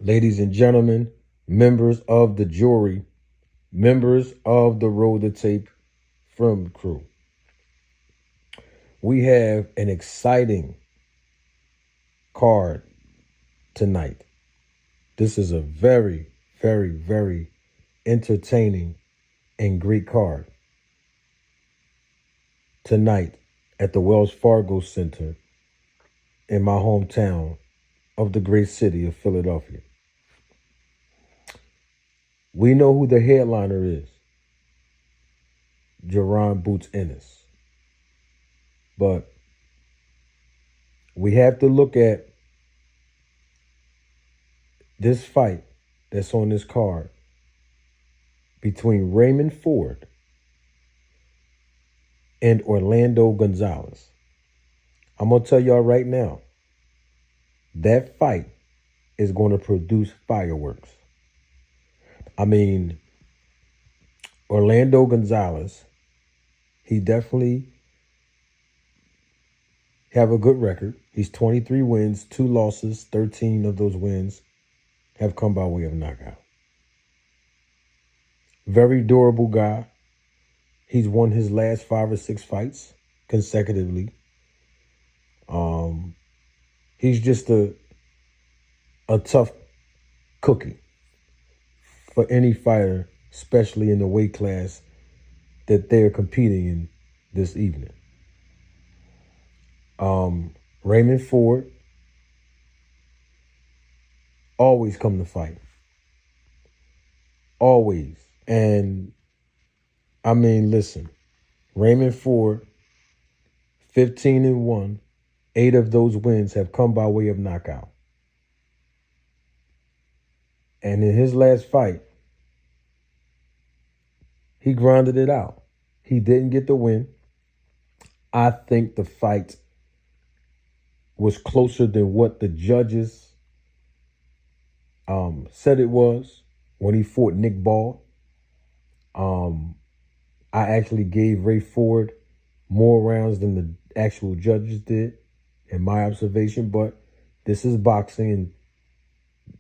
ladies and gentlemen, members of the jury, members of the Roll the Tape film crew. We have an exciting card tonight. This is a very, very, very entertaining and great card. Tonight at the Wells Fargo Center in my hometown of the great city of Philadelphia. We know who the headliner is, Jerron Boots Ennis. But we have to look at this fight that's on this card between Raymond Ford and Orlando Gonzalez. I'm going to tell y'all right now, that fight is going to produce fireworks. I mean, Orlando Gonzalez, he definitely have a good record. He's 23 wins, 2 losses, 13 of those wins have come by way of knockout. Very durable guy. He's won his last 5 or 6 fights consecutively. He's just a tough cookie for any fighter, especially in the weight class that they're competing in this evening. Raymond Ford always come to fight. Always. And I mean, listen, Raymond Ford, 15-1, 8 of those wins have come by way of knockout. And in his last fight, he grinded it out. He didn't get the win. I think the fight was closer than what the judges said it was when he fought Nick Ball. I actually gave Ray Ford more rounds than the actual judges did, in my observation. But this is boxing, and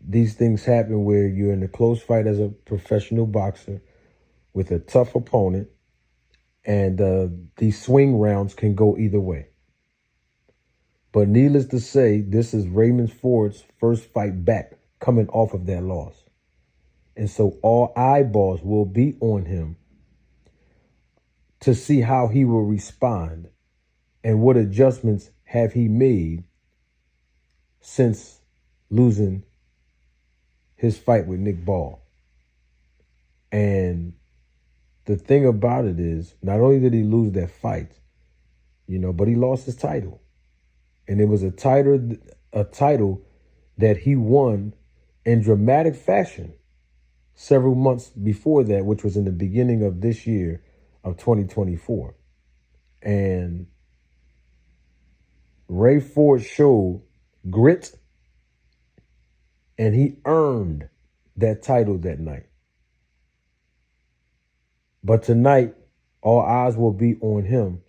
these things happen where you're in a close fight as a professional boxer with a tough opponent, and these swing rounds can go either way. But needless to say, this is Raymond Ford's first fight back coming off of that loss. And so all eyeballs will be on him to see how he will respond and what adjustments have he made since losing his fight with Nick Ball. And the thing about it is, not only did he lose that fight, but he lost his title. And it was a title that he won in dramatic fashion several months before that, which was in the beginning of this year of 2024. And Ray Ford showed grit, and he earned that title that night. But tonight, all eyes will be on him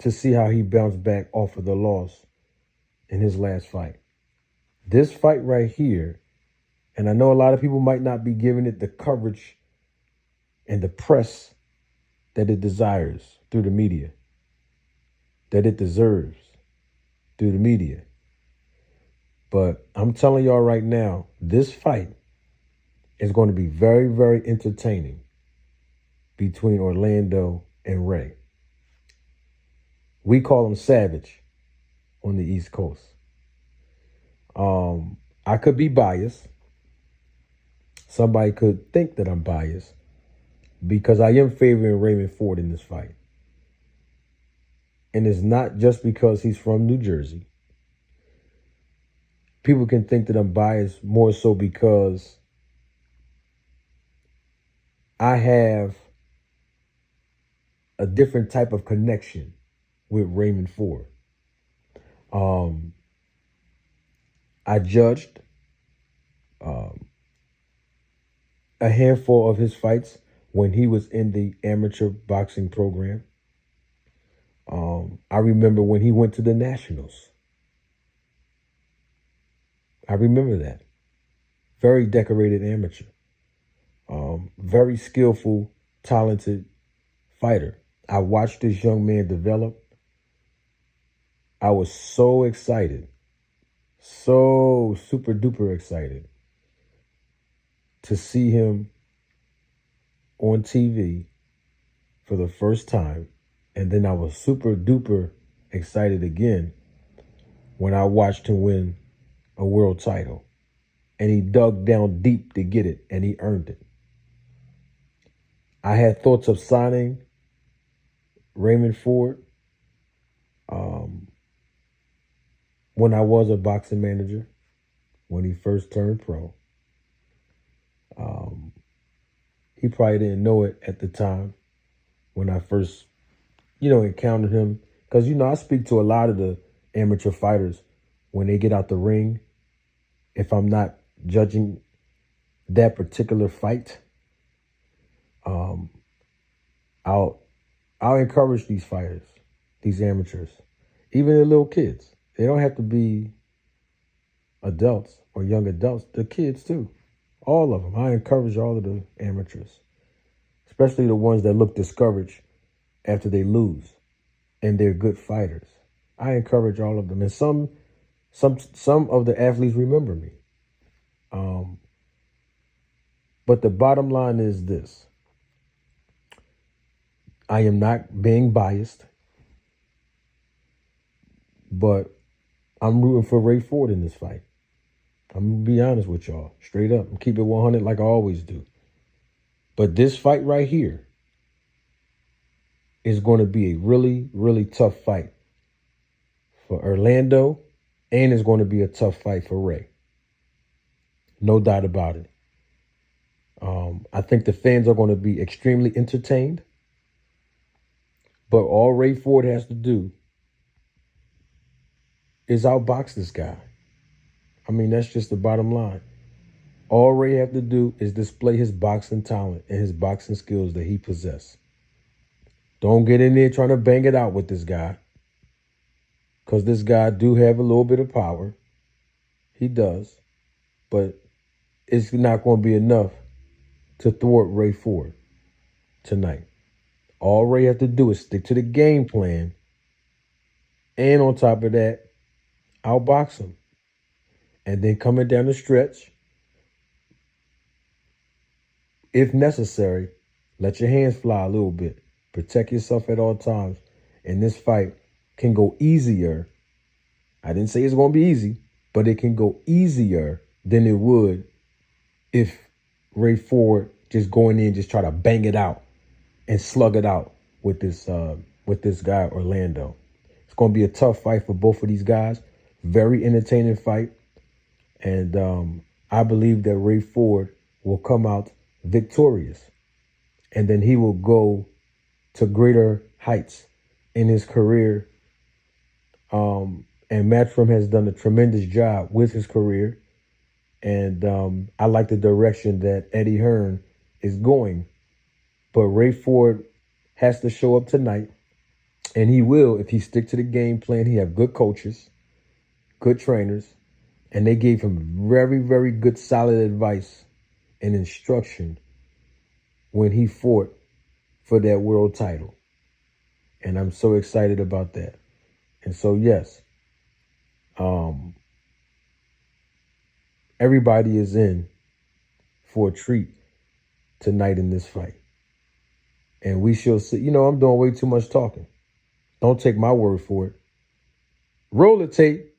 to see how he bounced back off of the loss in his last fight. This fight right here, and I know a lot of people might not be giving it the coverage and the press that it desires through the media, that it deserves through the media. But I'm telling y'all right now, this fight is going to be very, very entertaining between Orlando and Ray. We call him Savage on the East Coast. I could be biased. Somebody could think that I'm biased because I am favoring Raymond Ford in this fight. And it's not just because he's from New Jersey. People can think that I'm biased more so because I have a different type of connection with Raymond Ford. I judged a handful of his fights when he was in the amateur boxing program. I remember when he went to the Nationals. I remember that. Very decorated amateur. Very skillful, talented fighter. I watched this young man develop. I was so excited, so super duper excited to see him on TV for the first time. And then I was super duper excited again when I watched him win a world title. And he dug down deep to get it, and he earned it. I had thoughts of signing Raymond Ford when I was a boxing manager, when he first turned pro. He probably didn't know it at the time when I first, encountered him. Because, I speak to a lot of the amateur fighters when they get out the ring. If I'm not judging that particular fight, I'll encourage these fighters, these amateurs, even the little kids. They don't have to be adults or young adults. The kids too, all of them. I encourage all of the amateurs, especially the ones that look discouraged after they lose, and they're good fighters. I encourage all of them, and some of the athletes remember me. But the bottom line is this. I am not being biased, but I'm rooting for Ray Ford in this fight. I'm going to be honest with y'all, straight up, and keep it 100 like I always do. But this fight right here is going to be a really, really tough fight for Orlando, and it's going to be a tough fight for Ray. No doubt about it. I think the fans are going to be extremely entertained. But all Ray Ford has to do is outbox this guy. I mean, that's just the bottom line. All Ray have to do is display his boxing talent and his boxing skills that he possesses. Don't get in there trying to bang it out with this guy, because this guy do have a little bit of power. He does. But it's not going to be enough to thwart Ray Ford tonight. All Ray have to do is stick to the game plan. And on top of that, outbox him. And then coming down the stretch, if necessary, let your hands fly a little bit. Protect yourself at all times. And this fight can go easier. I didn't say it's going to be easy, but it can go easier than it would if Ray Ford just go in there and just try to bang it out and slug it out with this guy, Orlando. It's going to be a tough fight for both of these guys. Very entertaining fight. And I believe that Ray Ford will come out victorious. And then he will go to greater heights in his career. And Matchroom has done a tremendous job with his career. And I like the direction that Eddie Hearn is going. But Ray Ford has to show up tonight. And he will if he stick to the game plan. He have good coaches, good trainers. And they gave him very, very good, solid advice and instruction when he fought for that world title. And I'm so excited about that. And so, yes, everybody is in for a treat tonight in this fight. And we shall see. I'm doing way too much talking. Don't take my word for it. Roll the tape.